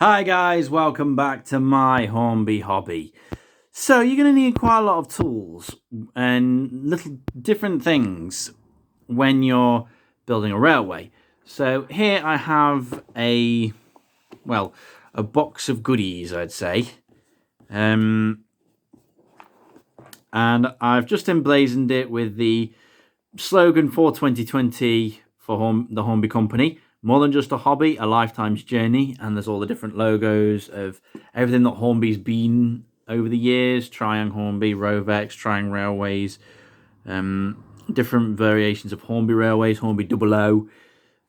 Hi guys, welcome back to my Hornby hobby. So you're going to need quite a lot of tools and little different things when you're building a railway. So here I have a box of goodies, I'd say. And I've just emblazoned it with the slogan for 2020 for the Hornby company. More than just a hobby, a lifetime's journey. And there's all the different logos of everything that Hornby's been over the years. Triang Hornby, Rovex, Triang Railways, different variations of Hornby Railways, Hornby 00,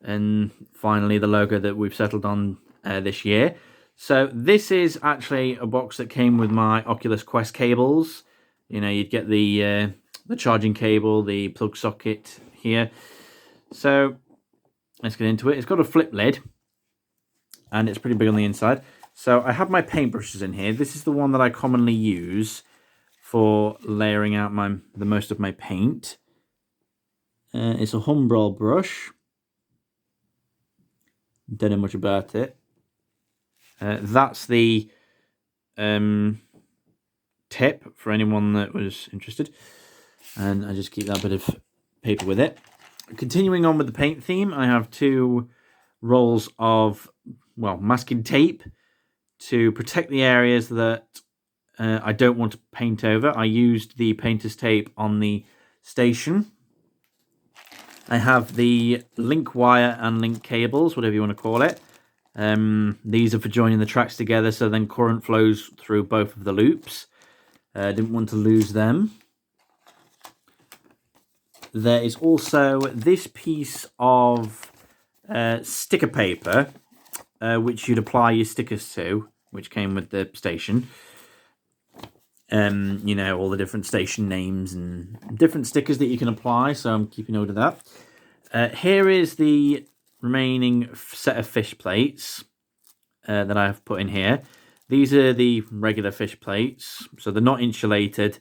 and finally the logo that we've settled on this year. So this is actually a box that came with my Oculus Quest cables. You know, you'd get the charging cable, the plug socket here. So let's get into it. It's got a flip lid, and it's pretty big on the inside. So I have my paintbrushes in here. This is the one that I commonly use for layering out the most of my paint. It's a Hornby brush. Don't know much about it. That's the tip for anyone that was interested. And I just keep that bit of paper with it. Continuing on with the paint theme, I have two rolls of, masking tape to protect the areas that I don't want to paint over. I used the painter's tape on the station. I have the link wire and link cables, whatever you want to call it. These are for joining the tracks together, so then current flows through both of the loops. Didn't want to lose them. There is also this piece of sticker paper, which you'd apply your stickers to, which came with the station. You know, all the different station names and different stickers that you can apply, so I'm keeping note of that. Here is the remaining set of fish plates that I have put in here. These are the regular fish plates, so they're not insulated.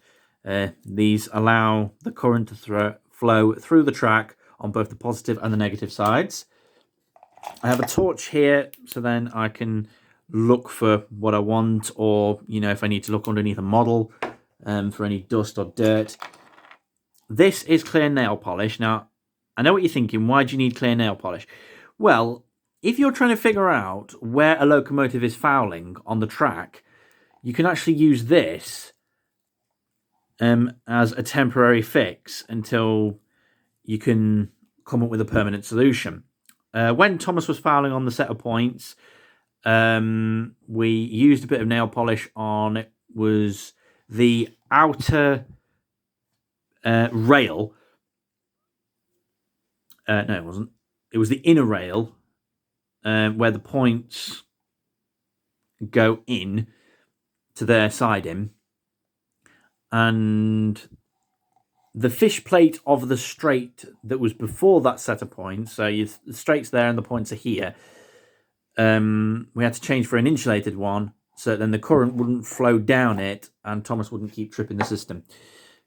These allow the current to flow through the track on both the positive and the negative sides. I have a torch here, so then I can look for what I want, or, you know, if I need to look underneath a model for any dust or dirt. This is clear nail polish. Now, I know what you're thinking. Why do you need clear nail polish? Well, if you're trying to figure out where a locomotive is fouling on the track, you can actually use this as a temporary fix until you can come up with a permanent solution. When Thomas was fouling on the set of points, we used a bit of nail polish on it. Was the outer rail. No, it wasn't. It was the inner rail where the points go in to their siding. And the fish plate of the straight that was before that set of points, so the straight's there and the points are here, we had to change for an insulated one, so then the current wouldn't flow down it and Thomas wouldn't keep tripping the system.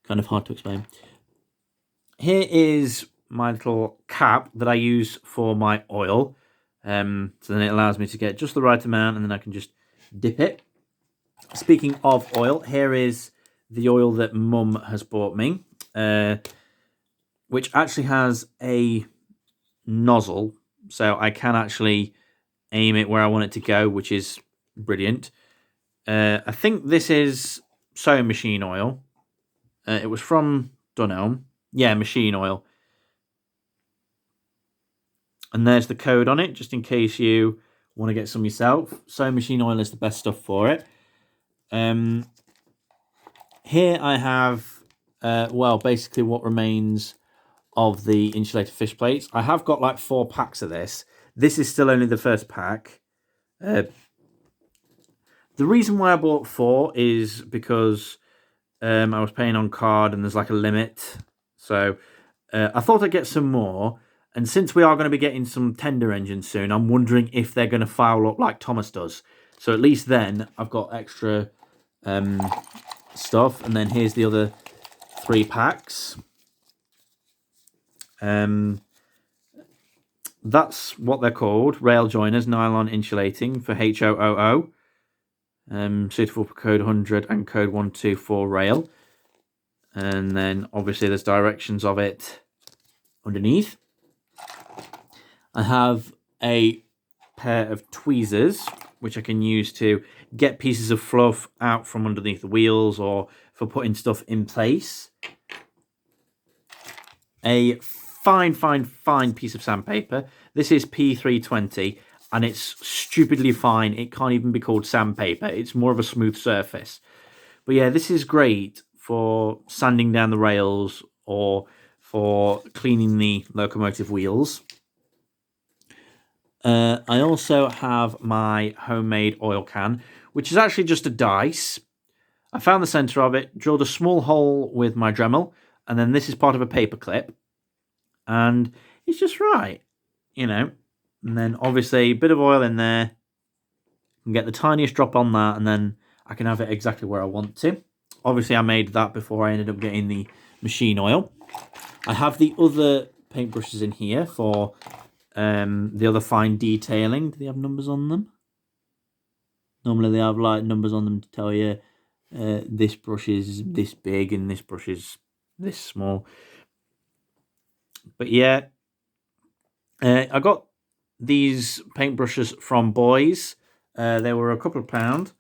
Kind of hard to explain. Here is my little cap that I use for my oil. So then it allows me to get just the right amount, and then I can just dip it. Speaking of oil, here is the oil that Mum has bought me, which actually has a nozzle, so I can actually aim it where I want it to go, which is brilliant. I think this is sewing machine oil. It was from Dunelm. Yeah, machine oil. And there's the code on it, just in case you want to get some yourself. Sewing machine oil is the best stuff for it. Here I have, basically what remains of the insulated fish plates. I have got like 4 packs of this. This is still only the first pack. The reason why I bought 4 is because I was paying on card and there's like a limit. So I thought I'd get some more. And since we are going to be getting some tender engines soon, I'm wondering if they're going to foul up like Thomas does. So at least then I've got extra stuff. And then here's the other 3 packs. The that's what they're called, rail joiners, nylon insulating for HOOO. Suitable for code 100 and code 124 rail. And then obviously there's directions of it underneath. I have a pair of tweezers, which I can use to get pieces of fluff out from underneath the wheels or for putting stuff in place. A fine piece of sandpaper. This is P320 and it's stupidly fine. It can't even be called sandpaper. It's more of a smooth surface. But yeah, this is great for sanding down the rails or for cleaning the locomotive wheels. I also have my homemade oil can, which is actually just a dice. I found the center of it, drilled a small hole with my Dremel, and then this is part of a paper clip. And it's just right, you know. And then obviously a bit of oil in there. I can get the tiniest drop on that, and then I can have it exactly where I want to. Obviously I made that before I ended up getting the machine oil. I have the other paintbrushes in here for the other fine detailing. Do they have numbers on them? Normally they have like numbers on them to tell you this brush is this big and this brush is this small. But yeah, I got these paintbrushes from Boys. They were a couple of £.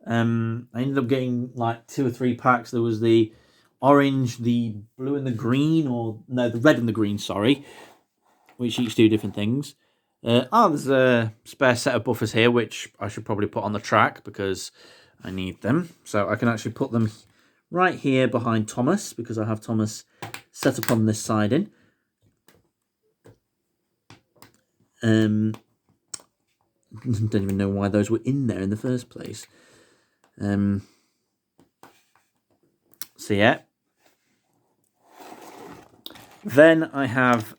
I ended up getting like 2 or 3 packs. There was the orange, the blue and the green, or no, the red and the green, sorry, which each do different things. There's a spare set of buffers here, which I should probably put on the track because I need them. So I can actually put them right here behind Thomas because I have Thomas set up on this siding. Don't even know why those were in there in the first place. So yeah. Then I have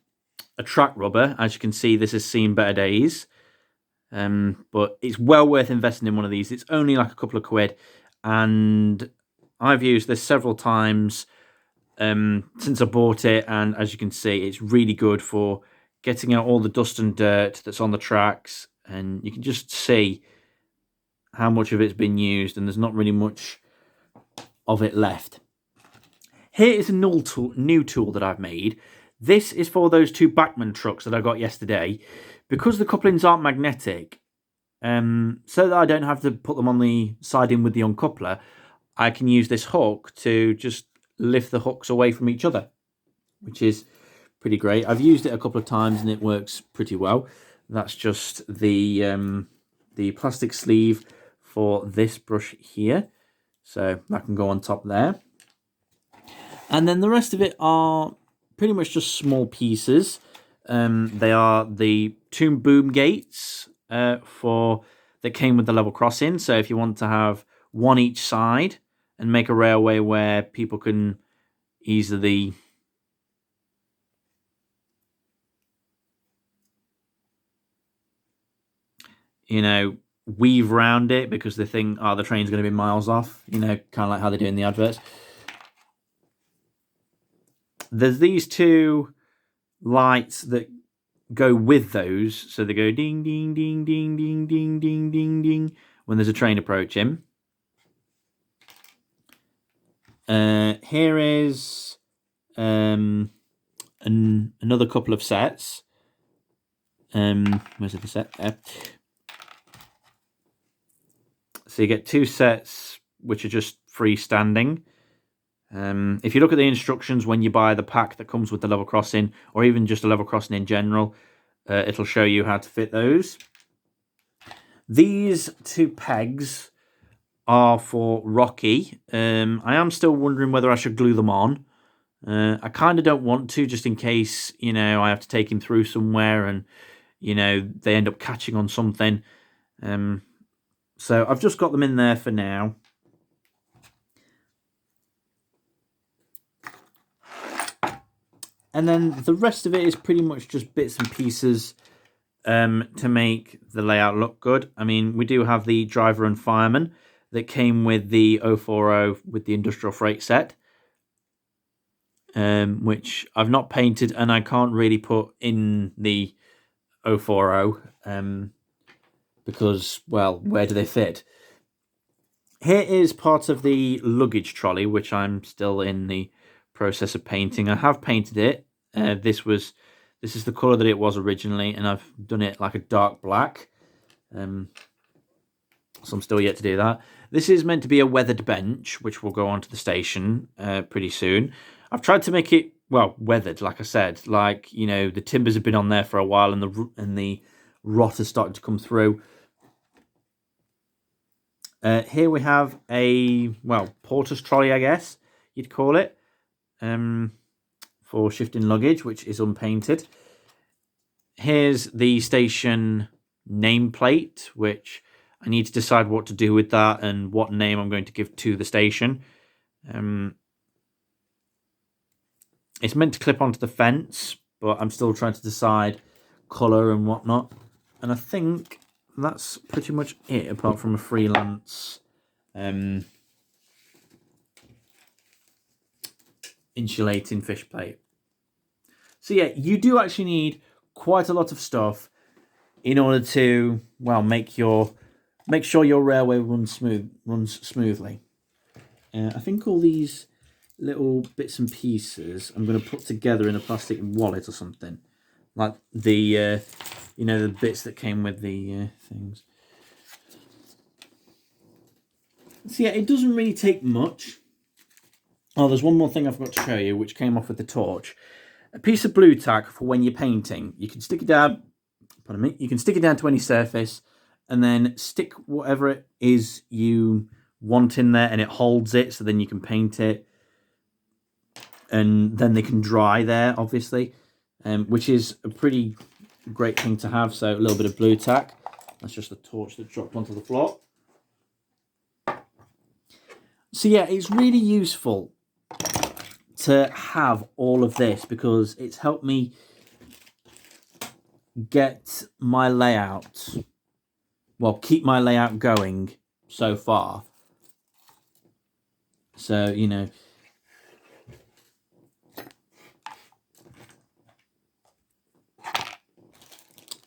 a track rubber. As you can see, this has seen better days. But it's well worth investing in one of these. It's only like a couple of quid. And I've used this several times since I bought it. And as you can see, it's really good for getting out all the dust and dirt that's on the tracks. And you can just see how much of it's been used. And there's not really much of it left. Here is a new tool that I've made. This is for those 2 Bachmann trucks that I got yesterday. Because the couplings aren't magnetic, so that I don't have to put them on the siding with the uncoupler, I can use this hook to just lift the hooks away from each other, which is pretty great. I've used it a couple of times and it works pretty well. That's just the plastic sleeve for this brush here. So that can go on top there. And then the rest of it are pretty much just small pieces. They are the 2 boom gates that came with the level crossing. So if you want to have one each side and make a railway where people can easily weave around it because they think, the train's going to be miles off, kind of like how they do in the adverts. There's these 2 lights that go with those, so they go ding ding ding ding ding ding ding ding ding when there's a train approaching. Here is another couple of sets. Where's the set there? So you get 2 sets which are just freestanding. If you look at the instructions when you buy the pack that comes with the level crossing, or even just a level crossing in general, it'll show you how to fit those. These 2 pegs are for Rocky. I am still wondering whether I should glue them on. I kind of don't want to, just in case, I have to take him through somewhere and, they end up catching on something. So I've just got them in there for now. And then the rest of it is pretty much just bits and pieces to make the layout look good. I mean, we do have the driver and fireman that came with the 040 with the industrial freight set, which I've not painted and I can't really put in the 040, because, well, where do they fit? Here is part of the luggage trolley, which I'm still in the process of painting. I have painted it. This is the colour that it was originally, and I've done it like a dark black. So I'm still yet to do that. This is meant to be a weathered bench, which will go onto the station pretty soon. I've tried to make it, well, weathered, like I said. Like, you know, the timbers have been on there for a while, and the rot has started to come through. Here we have a, well, porter's trolley, I guess you'd call it, for shifting luggage, which is unpainted. Here's the station nameplate, which I need to decide what to do with that and what name I'm going to give to the station. It's meant to clip onto the fence, but I'm still trying to decide colour and whatnot. And I think that's pretty much it, apart from a freelance insulating fish plate. So yeah, you do actually need quite a lot of stuff in order to, well, make sure your railway runs smoothly. I think all these little bits and pieces I'm going to put together in a plastic wallet or something, like the you know, the bits that came with the things. So yeah, it doesn't really take much. Oh, there's one more thing I've got to show you, which came off with the torch. A piece of blue tack for when you're painting. You can stick it down, pardon me, you can stick it down to any surface and then stick whatever it is you want in there, and it holds it, so then you can paint it. And then they can dry there, obviously, which is a pretty great thing to have. So a little bit of blue tack. That's just the torch that dropped onto the floor. So yeah, it's really useful to have all of this because it's helped me get my layout, well, keep my layout going so far. So, you know,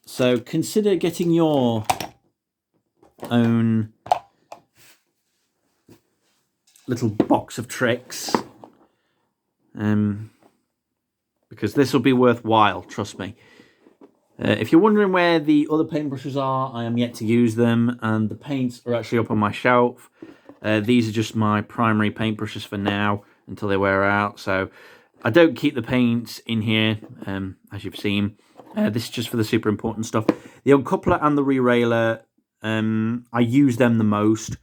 so consider getting your own little box of tricks, because this will be worthwhile, trust me. If you're wondering where the other paintbrushes are, I am yet to use them, and the paints are actually up on my shelf. These are just my primary paintbrushes for now until they wear out, so I don't keep the paints in here, as you've seen. This is just for the super important stuff. The uncoupler and the re-railer, I use them the most,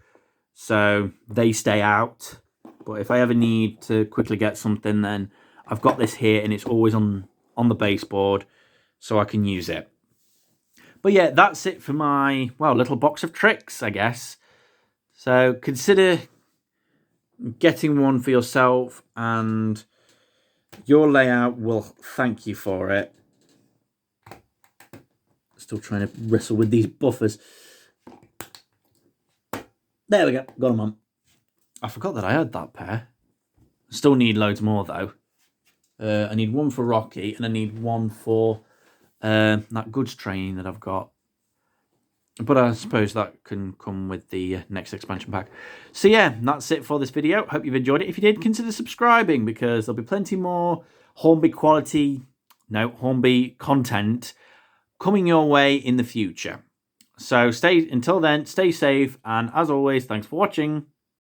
so they stay out. But if I ever need to quickly get something, then I've got this here, and it's always on the baseboard, so I can use it. But yeah, that's it for my, well, little box of tricks, I guess. So consider getting one for yourself, and your layout will thank you for it. Still trying to wrestle with these buffers. There we go, got them on. I forgot that I had that pair. Still need loads more though. I need one for Rocky, and I need one for that goods train that I've got. But I suppose that can come with the next expansion pack. So yeah, that's it for this video. Hope you've enjoyed it. If you did, consider subscribing, because there'll be plenty more Hornby Hornby content coming your way in the future. So until then, stay safe, and as always, thanks for watching.